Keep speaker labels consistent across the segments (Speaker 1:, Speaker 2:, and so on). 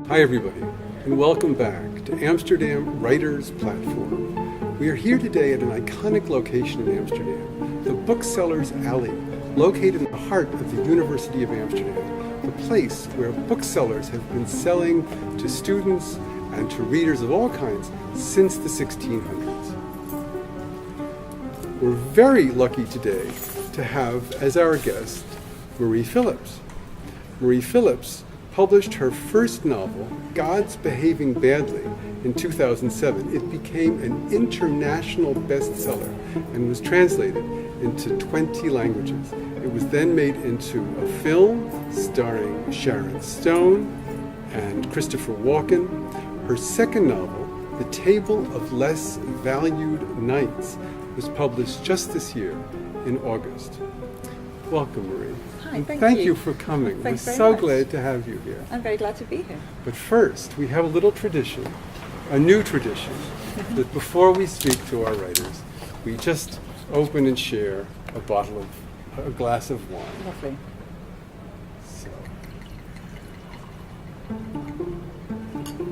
Speaker 1: Hi everybody, and welcome back to Amsterdam Writers Platform. We are here today at an iconic location in Amsterdam, the Booksellers Alley, located in the heart of the University of Amsterdam, the place where booksellers have been selling to students and to readers of all kinds since the 1600s. We're very lucky today to have as our guest Marie Phillips. Marie Phillips published her first novel, God's Behaving Badly, in 2007. It became an international bestseller and was translated into 20 languages. It was then made into a film starring Sharon Stone and Christopher Walken. Her second novel, The Table of Less Valued Knights, was published just this year in August. Welcome, Marie.
Speaker 2: Hi,
Speaker 1: thank you for coming.
Speaker 2: Thanks
Speaker 1: We're
Speaker 2: very
Speaker 1: so
Speaker 2: much.
Speaker 1: glad to have you here.
Speaker 2: I'm very glad to be here.
Speaker 1: But first, we have a little tradition, a new tradition, that before we speak to our writers, we just open and share a glass of wine.
Speaker 2: Lovely.
Speaker 1: So,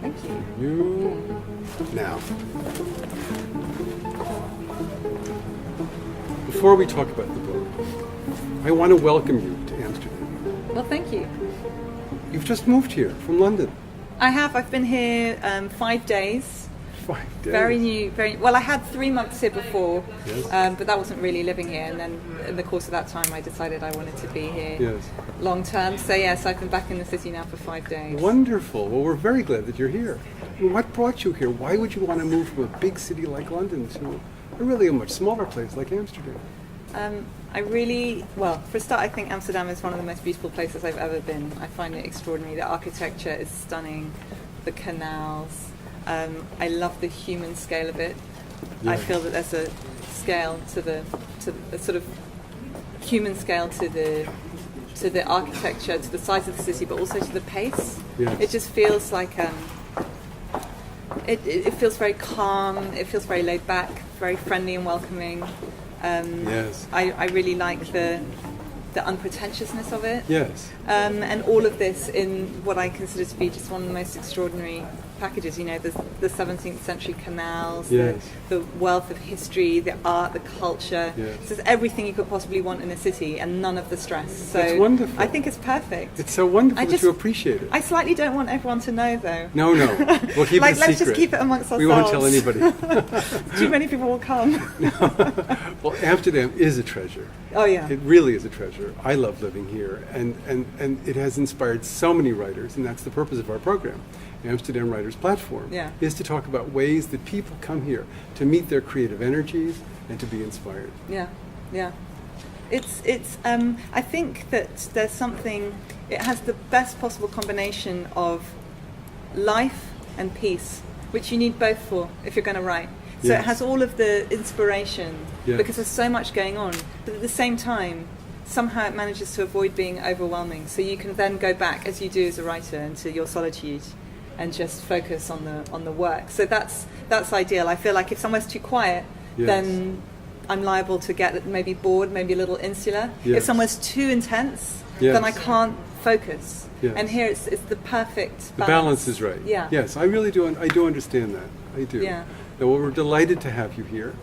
Speaker 2: Thank you.
Speaker 1: Now, before we talk about the book, I want to welcome you to Amsterdam.
Speaker 2: Well, thank you.
Speaker 1: You've just moved here from London.
Speaker 2: I have. I've been here 5 days.
Speaker 1: 5 days.
Speaker 2: Very new. Very well. I had 3 months here before,
Speaker 1: Yes.
Speaker 2: but that wasn't really living here. And then in the course of that time, I decided I wanted to be here
Speaker 1: Yes.
Speaker 2: long term. So yes, I've been back in the city now for 5 days.
Speaker 1: Wonderful. Well, we're very glad that you're here. What brought you here? Why would you want to move from a big city like London to a much smaller place like Amsterdam?
Speaker 2: For a start, I think Amsterdam is one of the most beautiful places I've ever been. I find it extraordinary. The architecture is stunning, the canals. I love the human scale of it.
Speaker 1: Yeah.
Speaker 2: I feel that there's a scale to the sort of human scale to the architecture, to the size of the city, but also to the pace.
Speaker 1: Yes.
Speaker 2: It just feels like it feels very calm. It feels very laid back, very friendly and welcoming.
Speaker 1: Yes.
Speaker 2: I really like the unpretentiousness of it.
Speaker 1: Yes.
Speaker 2: And all of this in what I consider to be just one of the most extraordinary packages. You know, the 17th century canals,
Speaker 1: Yes.
Speaker 2: the wealth of history, the art, the culture.
Speaker 1: Yes.
Speaker 2: So it's everything you could possibly want in a city and none of the stress. So
Speaker 1: That's wonderful.
Speaker 2: I think it's perfect.
Speaker 1: It's so wonderful
Speaker 2: I
Speaker 1: that
Speaker 2: just-
Speaker 1: you appreciate it.
Speaker 2: I slightly don't want everyone to know, though.
Speaker 1: No. We'll keep
Speaker 2: Like,
Speaker 1: it a
Speaker 2: let's
Speaker 1: secret.
Speaker 2: just keep it amongst ourselves.
Speaker 1: We won't tell anybody.
Speaker 2: Too many people will come.
Speaker 1: Well, Amsterdam is a treasure.
Speaker 2: Oh, yeah.
Speaker 1: It really is a treasure. I love living here, and it has inspired so many writers, and that's the purpose of our program, Amsterdam Writers Platform,
Speaker 2: Yeah.
Speaker 1: is to talk about ways that people come here to meet their creative energies and to be inspired.
Speaker 2: Yeah. It's. I think that there's something. It has the best possible combination of life and peace, which you need both for if you're going to write. So
Speaker 1: Yes.
Speaker 2: it has all of the inspiration
Speaker 1: Yes.
Speaker 2: because there's so much going on, but at the same time, somehow it manages to avoid being overwhelming. So you can then go back, as you do as a writer, into your solitude and just focus on the work. So that's ideal. I feel like if somewhere's too quiet,
Speaker 1: Yes.
Speaker 2: then I'm liable to get maybe bored, maybe a little insular.
Speaker 1: Yes.
Speaker 2: If somewhere's too intense,
Speaker 1: Yes.
Speaker 2: then I can't focus.
Speaker 1: Yes.
Speaker 2: And here it's the perfect balance.
Speaker 1: The balance is right.
Speaker 2: Yeah.
Speaker 1: Yes, I really do. I do understand that. I do.
Speaker 2: Yeah.
Speaker 1: Now, well, we're delighted to have you here.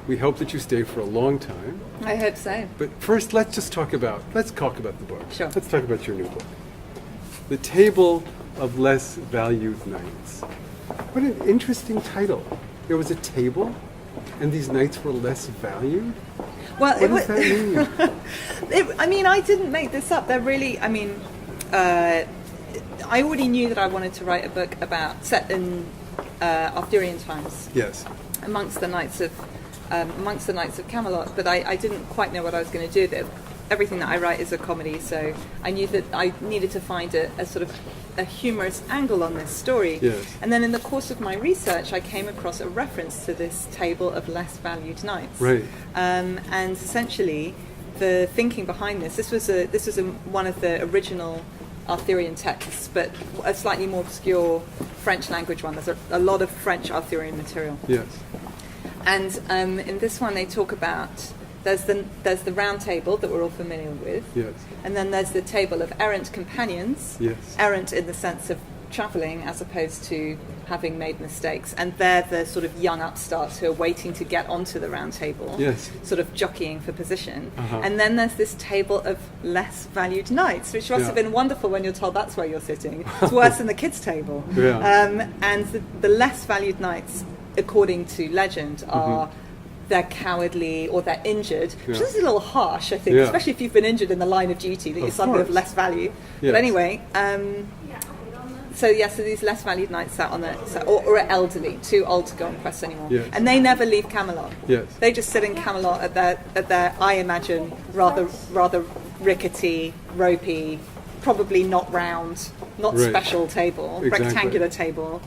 Speaker 1: We hope that you stay for a long time.
Speaker 2: I hope so.
Speaker 1: But first, let's talk about the book.
Speaker 2: Sure.
Speaker 1: Let's talk about your new book, The Table of Less Valued Knights. What an interesting title. There was a table, and these knights were less valued?
Speaker 2: Well,
Speaker 1: What does that mean?
Speaker 2: I didn't make this up. They're really. I already knew that I wanted to write a book set in Arthurian times,
Speaker 1: Yes.
Speaker 2: amongst the knights of Camelot. But I didn't quite know what I was going to do with it. Everything that I write is a comedy, so I knew that I needed to find a sort of a humorous angle on this story.
Speaker 1: Yes.
Speaker 2: And then in the course of my research, I came across a reference to this table of less valued knights.
Speaker 1: Right.
Speaker 2: And essentially, the thinking behind this was one of the original Arthurian texts, but a slightly more obscure French language one. There's a lot of French Arthurian material.
Speaker 1: Yes.
Speaker 2: And in this one, they talk about there's the round table that we're all familiar with,
Speaker 1: Yes.
Speaker 2: and then there's the table of errant companions.
Speaker 1: Yes.
Speaker 2: Errant in the sense of travelling as opposed to having made mistakes, and they're the sort of young upstarts who are waiting to get onto the round table,
Speaker 1: Yes.
Speaker 2: sort of jockeying for position.
Speaker 1: Uh-huh.
Speaker 2: And then there's this table of less valued knights, which must
Speaker 1: Yeah.
Speaker 2: have been wonderful when you're told that's where you're sitting. It's worse than the kids' table.
Speaker 1: Yeah.
Speaker 2: And the less valued knights, according to legend, are they're cowardly or they're injured, which
Speaker 1: Yeah.
Speaker 2: is a little harsh, I think,
Speaker 1: Yeah.
Speaker 2: especially if you've been injured in the line of duty, that you're
Speaker 1: Of
Speaker 2: suddenly of
Speaker 1: course.
Speaker 2: less value.
Speaker 1: Yes.
Speaker 2: But anyway, so these less valued knights sat on or are elderly, too old to go on quests anymore,
Speaker 1: Yes.
Speaker 2: and they never leave Camelot.
Speaker 1: Yes.
Speaker 2: They just sit in Camelot at their I imagine rather rickety, ropey, probably not round, not
Speaker 1: Right.
Speaker 2: special table,
Speaker 1: Exactly.
Speaker 2: rectangular table.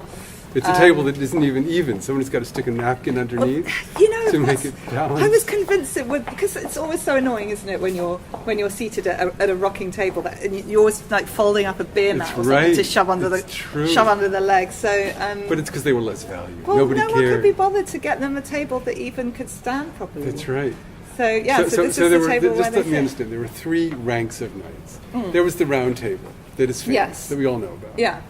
Speaker 1: It's a table that isn't even. Someone's got to stick a napkin underneath
Speaker 2: You know,
Speaker 1: to make
Speaker 2: that's-
Speaker 1: it balanced.
Speaker 2: I was convinced it would, because it's always so annoying, isn't it, when you're seated at a rocking table that and you're always like folding up a beer mat or something
Speaker 1: right.
Speaker 2: to shove under
Speaker 1: It's true.
Speaker 2: the leg. So,
Speaker 1: But it's because they were less valued.
Speaker 2: well,
Speaker 1: Nobody
Speaker 2: no one
Speaker 1: cared.
Speaker 2: could be bothered to get them a table that even could stand properly.
Speaker 1: That's right.
Speaker 2: So yeah, so this
Speaker 1: there
Speaker 2: is the
Speaker 1: were,
Speaker 2: table where
Speaker 1: just
Speaker 2: they
Speaker 1: let me
Speaker 2: sit.
Speaker 1: understand. There were 3 ranks of knights. There was the round table that is famous,
Speaker 2: Yes.
Speaker 1: that we all know about.
Speaker 2: Yeah,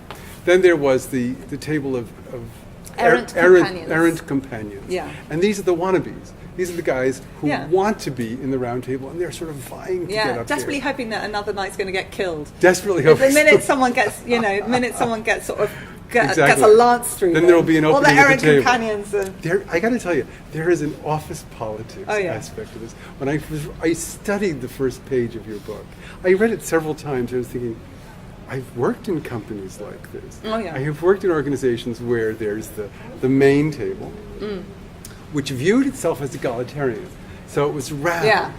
Speaker 1: Then there was the table of
Speaker 2: Errant companions.
Speaker 1: errant companions.
Speaker 2: Yeah.
Speaker 1: And these are the wannabes. These are the guys who
Speaker 2: Yeah.
Speaker 1: want to be in the round table, and they're sort of vying to get
Speaker 2: yeah,
Speaker 1: up
Speaker 2: desperately
Speaker 1: there.
Speaker 2: hoping that another knight's going to get killed.
Speaker 1: Desperately
Speaker 2: The
Speaker 1: hoping.
Speaker 2: minute someone gets, sort of gets
Speaker 1: Exactly.
Speaker 2: a lance through
Speaker 1: Then
Speaker 2: them,
Speaker 1: there'll be an
Speaker 2: all the
Speaker 1: opening at the
Speaker 2: errant
Speaker 1: table.
Speaker 2: companions.
Speaker 1: I got to tell you, there is an office politics
Speaker 2: Oh, yeah.
Speaker 1: aspect to this. When I studied the first page of your book, I read it several times. I was thinking, I've worked in companies like this.
Speaker 2: Oh, yeah.
Speaker 1: I have worked in organizations where there's the main table, which viewed itself as egalitarian. So it was round.
Speaker 2: Yeah.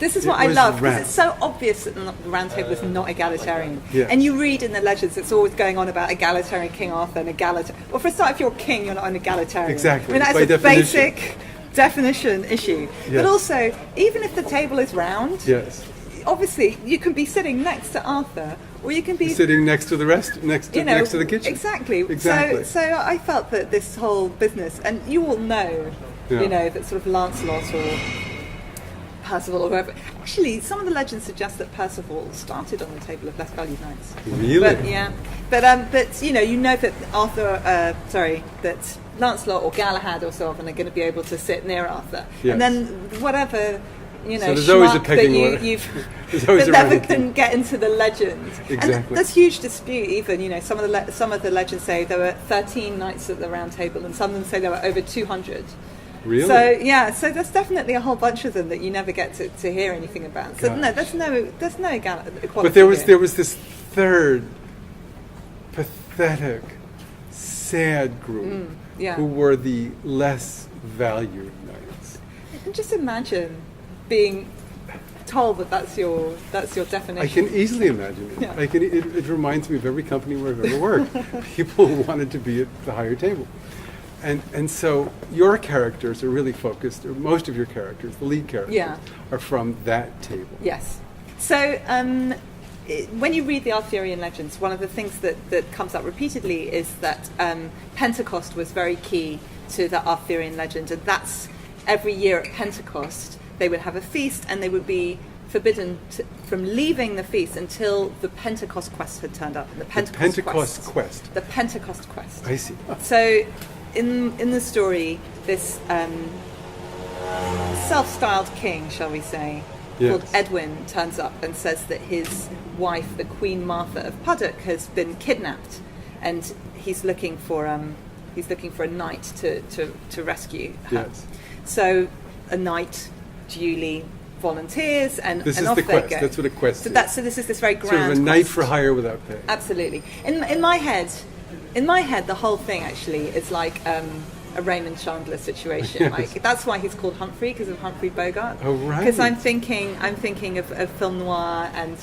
Speaker 2: This is what
Speaker 1: It
Speaker 2: I
Speaker 1: was
Speaker 2: love, because
Speaker 1: round.
Speaker 2: it's so obvious that the Round Table is not egalitarian.
Speaker 1: Yes.
Speaker 2: And you read in the legends, it's always going on about egalitarian King Arthur and egalitarian. Well, for a start, if you're king, you're not an egalitarian.
Speaker 1: Exactly,
Speaker 2: I mean, that's
Speaker 1: by
Speaker 2: a
Speaker 1: definition.
Speaker 2: basic definition issue.
Speaker 1: Yes.
Speaker 2: But also, even if the table is round,
Speaker 1: Yes.
Speaker 2: obviously you can be sitting next to Arthur, or you can be
Speaker 1: Sitting next to the rest, next to the kitchen.
Speaker 2: Exactly.
Speaker 1: Exactly.
Speaker 2: So I felt that this whole business, and you all know,
Speaker 1: Yeah.
Speaker 2: that sort of Lancelot or Percival or whoever. Actually, some of the legends suggest that Percival started on the table of less valued knights.
Speaker 1: Really?
Speaker 2: But yeah, but you know that that Lancelot or Galahad or so often are going to be able to sit near Arthur,
Speaker 1: Yes.
Speaker 2: and then whatever.
Speaker 1: So there's always a
Speaker 2: schmuck
Speaker 1: pecking
Speaker 2: that
Speaker 1: order.
Speaker 2: you've
Speaker 1: There's always
Speaker 2: that
Speaker 1: a
Speaker 2: never
Speaker 1: ranking.
Speaker 2: can get into the legend.
Speaker 1: Exactly.
Speaker 2: And there's huge dispute. Even some of the legends say there were 13 knights at the Round Table, and some of them say there were over 200.
Speaker 1: Really?
Speaker 2: So there's definitely a whole bunch of them that you never get to hear anything about. So no,
Speaker 1: Gosh.
Speaker 2: there's no equality.
Speaker 1: But there was
Speaker 2: here.
Speaker 1: this third pathetic, sad group
Speaker 2: yeah.
Speaker 1: who were the less valued knights.
Speaker 2: And just imagine being told that that's your definition.
Speaker 1: I can easily imagine it.
Speaker 2: Yeah.
Speaker 1: It reminds me of every company where I've ever worked. People who wanted to be at the higher table. And so your characters are really focused, or most of your characters, the lead characters,
Speaker 2: Yeah.
Speaker 1: are from that table.
Speaker 2: Yes. So when you read the Arthurian legends, one of the things that comes up repeatedly is that Pentecost was very key to the Arthurian legend, and that's every year at Pentecost they would have a feast, and they would be forbidden from leaving the feast until the Pentecost quest had turned up. And the
Speaker 1: Pentecost quest.
Speaker 2: The Pentecost quest.
Speaker 1: I see.
Speaker 2: So, in the story, this self-styled king, shall we say,
Speaker 1: Yes.
Speaker 2: called Edwin, turns up and says that his wife, the Queen Martha of Puddock, has been kidnapped, and he's looking for a knight to rescue her.
Speaker 1: Yes.
Speaker 2: So, a knight duly volunteers, and
Speaker 1: This
Speaker 2: and
Speaker 1: is
Speaker 2: off
Speaker 1: the
Speaker 2: they
Speaker 1: quest.
Speaker 2: go.
Speaker 1: That's what a quest
Speaker 2: So
Speaker 1: is.
Speaker 2: so this is this very grand
Speaker 1: Sort of a knight
Speaker 2: quest.
Speaker 1: for hire without pay.
Speaker 2: Absolutely. In my head, the whole thing actually is like a Raymond Chandler situation.
Speaker 1: Yes.
Speaker 2: Like that's why he's called Humphrey, because of Humphrey Bogart.
Speaker 1: Oh, right.
Speaker 2: Because I'm thinking of film noir and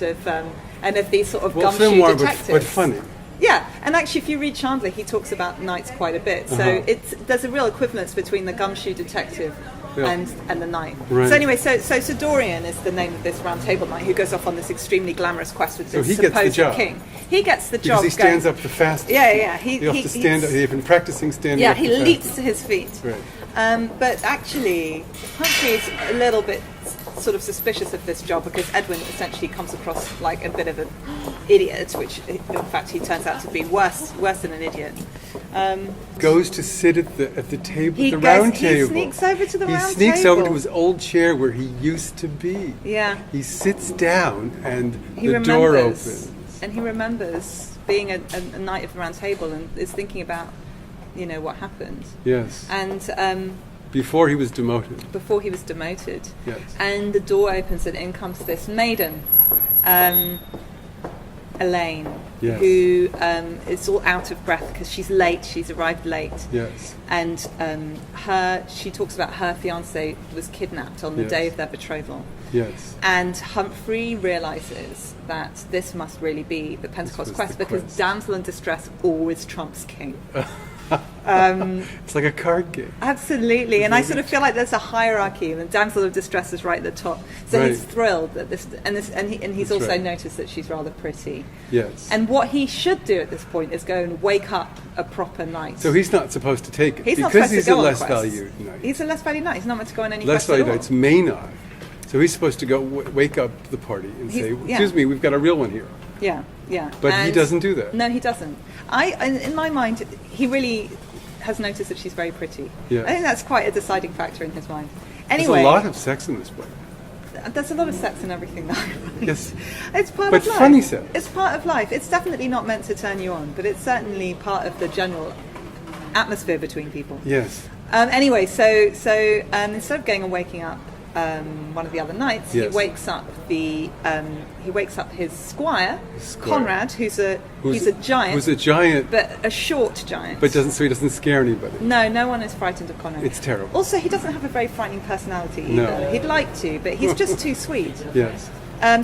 Speaker 2: of these sort of
Speaker 1: Well,
Speaker 2: gumshoe
Speaker 1: film noir,
Speaker 2: detectives.
Speaker 1: but funny.
Speaker 2: Yeah, and actually, if you read Chandler, he talks about knights quite a bit. So there's a real equivalence between the gumshoe detective
Speaker 1: Yeah.
Speaker 2: and the knight.
Speaker 1: Right.
Speaker 2: So anyway, so Dorian is the name of this Round Table knight who goes off on this extremely glamorous quest with
Speaker 1: So
Speaker 2: this
Speaker 1: he gets the
Speaker 2: supposed
Speaker 1: job.
Speaker 2: king. He gets the
Speaker 1: Because
Speaker 2: job.
Speaker 1: he stands
Speaker 2: going,
Speaker 1: up the fastest.
Speaker 2: Yeah.
Speaker 1: He has to stand up. They've been practicing standing
Speaker 2: Yeah,
Speaker 1: up
Speaker 2: he
Speaker 1: the
Speaker 2: leaps
Speaker 1: fastest.
Speaker 2: to his feet.
Speaker 1: Right.
Speaker 2: But actually, Humphrey is a little bit sort of suspicious of this job because Edwin essentially comes across like a bit of an idiot, which in fact he turns out to be worse than an idiot.
Speaker 1: Goes to sit at the table,
Speaker 2: He
Speaker 1: the round
Speaker 2: he
Speaker 1: table.
Speaker 2: sneaks over to the
Speaker 1: He
Speaker 2: round
Speaker 1: sneaks
Speaker 2: table.
Speaker 1: over to his old chair where he used to be.
Speaker 2: Yeah.
Speaker 1: He sits down and
Speaker 2: He
Speaker 1: the
Speaker 2: remembers,
Speaker 1: door opens.
Speaker 2: and he remembers being a knight of the round table and is thinking about, what happened.
Speaker 1: Yes.
Speaker 2: And
Speaker 1: Before he was demoted.
Speaker 2: before he was demoted.
Speaker 1: Yes.
Speaker 2: And the door opens and in comes this maiden, Elaine,
Speaker 1: Yes.
Speaker 2: who is all out of breath because she's late. She's arrived late.
Speaker 1: Yes.
Speaker 2: And she talks about her fiancé was kidnapped on the
Speaker 1: Yes.
Speaker 2: day of their betrothal.
Speaker 1: Yes.
Speaker 2: And Humphrey realizes that this must really be the Pentecost
Speaker 1: was
Speaker 2: quest
Speaker 1: the
Speaker 2: because
Speaker 1: quest.
Speaker 2: damsel in distress always trumps king.
Speaker 1: It's like a card game.
Speaker 2: Absolutely, and I sort of feel like there's a hierarchy, and the damsel of distress is right at the top. So
Speaker 1: Right.
Speaker 2: he's thrilled that and he's
Speaker 1: That's
Speaker 2: also
Speaker 1: right.
Speaker 2: noticed that she's rather pretty.
Speaker 1: Yes.
Speaker 2: And what he should do at this point is go and wake up a proper knight.
Speaker 1: So he's not supposed to take it
Speaker 2: He's not
Speaker 1: because
Speaker 2: supposed
Speaker 1: he's
Speaker 2: to go
Speaker 1: a
Speaker 2: on
Speaker 1: less
Speaker 2: quests.
Speaker 1: valued knight.
Speaker 2: He's a less valued knight. He's not meant to go on any
Speaker 1: Less
Speaker 2: quest at
Speaker 1: valued
Speaker 2: all.
Speaker 1: knights may not. So he's supposed to go wake up the party and
Speaker 2: He's-
Speaker 1: say,
Speaker 2: yeah.
Speaker 1: "Excuse me, we've got a real one here."
Speaker 2: Yeah, yeah.
Speaker 1: But he
Speaker 2: And-
Speaker 1: doesn't do that.
Speaker 2: No, he doesn't. In my mind, he really has noticed that she's very pretty.
Speaker 1: Yes.
Speaker 2: I think that's quite a deciding factor in his mind.
Speaker 1: There's
Speaker 2: Anyway,
Speaker 1: a lot of sex in this book.
Speaker 2: there's a lot of sex in everything that I write.
Speaker 1: Yes.
Speaker 2: It's part
Speaker 1: But
Speaker 2: of life.
Speaker 1: funny sex.
Speaker 2: It's part of life. It's definitely not meant to turn you on, but it's certainly part of the general atmosphere between people.
Speaker 1: Yes.
Speaker 2: Anyway, so instead of going and waking up one of the other knights,
Speaker 1: Yes.
Speaker 2: he wakes up his squire, Conrad, who's a giant,
Speaker 1: Who's a giant,
Speaker 2: but a short giant.
Speaker 1: but he doesn't scare anybody.
Speaker 2: No one is frightened of Conrad.
Speaker 1: It's terrible.
Speaker 2: Also, he doesn't have a very frightening personality
Speaker 1: No.
Speaker 2: either. He'd like to, but he's just too sweet.
Speaker 1: Yes.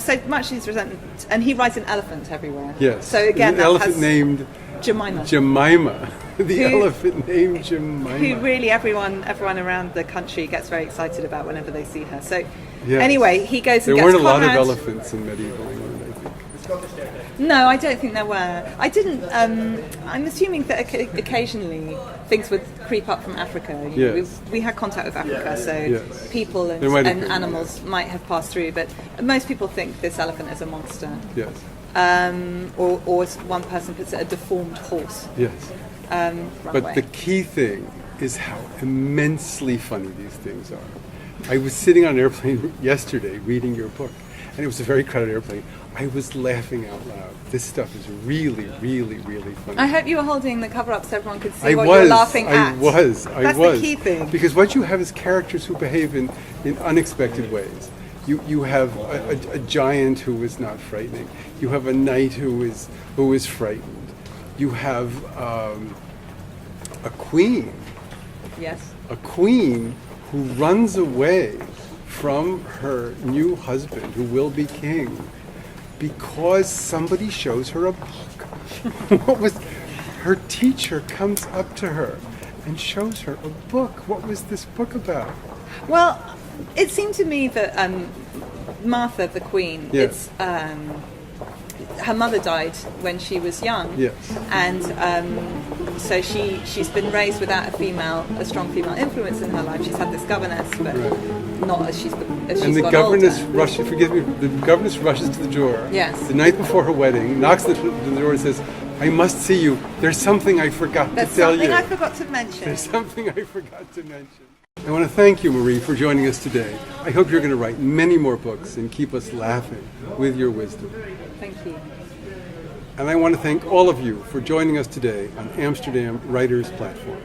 Speaker 2: So much is resentment, and he rides an elephant everywhere.
Speaker 1: Yes.
Speaker 2: So again,
Speaker 1: an
Speaker 2: that
Speaker 1: elephant
Speaker 2: has
Speaker 1: named
Speaker 2: Jemima.
Speaker 1: Jemima. The
Speaker 2: Who-
Speaker 1: elephant named Jemima.
Speaker 2: Who really everyone around the country gets very excited about whenever they see her. So
Speaker 1: Yes.
Speaker 2: anyway, he goes
Speaker 1: There
Speaker 2: and
Speaker 1: weren't
Speaker 2: gets
Speaker 1: a lot of
Speaker 2: Conrad.
Speaker 1: elephants in medieval England, I think.
Speaker 2: No, I don't think there were. I didn't. I'm assuming that occasionally things would creep up from Africa.
Speaker 1: Yes.
Speaker 2: We had contact with Africa, so
Speaker 1: Yes.
Speaker 2: people
Speaker 1: There might have
Speaker 2: and
Speaker 1: been,
Speaker 2: animals might have passed through. But most people think this elephant is a monster,
Speaker 1: Yes.
Speaker 2: or as one person puts it, a deformed horse.
Speaker 1: Yes.
Speaker 2: Run
Speaker 1: But
Speaker 2: away.
Speaker 1: the key thing is how immensely funny these things are. I was sitting on an airplane yesterday reading your book, and it was a very crowded airplane. I was laughing out loud. This stuff is really, really, really funny.
Speaker 2: I hope you were holding the cover up so everyone could see
Speaker 1: I
Speaker 2: what
Speaker 1: was.
Speaker 2: you were laughing at.
Speaker 1: I was.
Speaker 2: That's the key thing.
Speaker 1: Because what you have is characters who behave in unexpected ways. You have a giant who is not frightening. You have a knight who is frightened. You have a queen.
Speaker 2: Yes.
Speaker 1: A queen who runs away from her new husband, who will be king, because somebody shows her a book. Her teacher comes up to her and shows her a book. What was this book about?
Speaker 2: Well, it seemed to me that Martha, the queen,
Speaker 1: Yes.
Speaker 2: her mother died when she was young,
Speaker 1: Yes.
Speaker 2: and so she's been raised without a strong female influence in her life. She's had this governess, but
Speaker 1: Right.
Speaker 2: not as she's
Speaker 1: And the
Speaker 2: got
Speaker 1: governess
Speaker 2: older.
Speaker 1: rushes. Forgive me. The governess rushes to the door.
Speaker 2: Yes.
Speaker 1: The night before her wedding, knocks on the door and says, "I must see you. There's something I forgot
Speaker 2: There's
Speaker 1: to tell
Speaker 2: something
Speaker 1: you.
Speaker 2: I forgot to mention.
Speaker 1: There's something I forgot to mention." I want to thank you, Marie, for joining us today. I hope you're going to write many more books and keep us laughing with your wisdom.
Speaker 2: Thank you.
Speaker 1: And I want to thank all of you for joining us today on Amsterdam Writers Platform.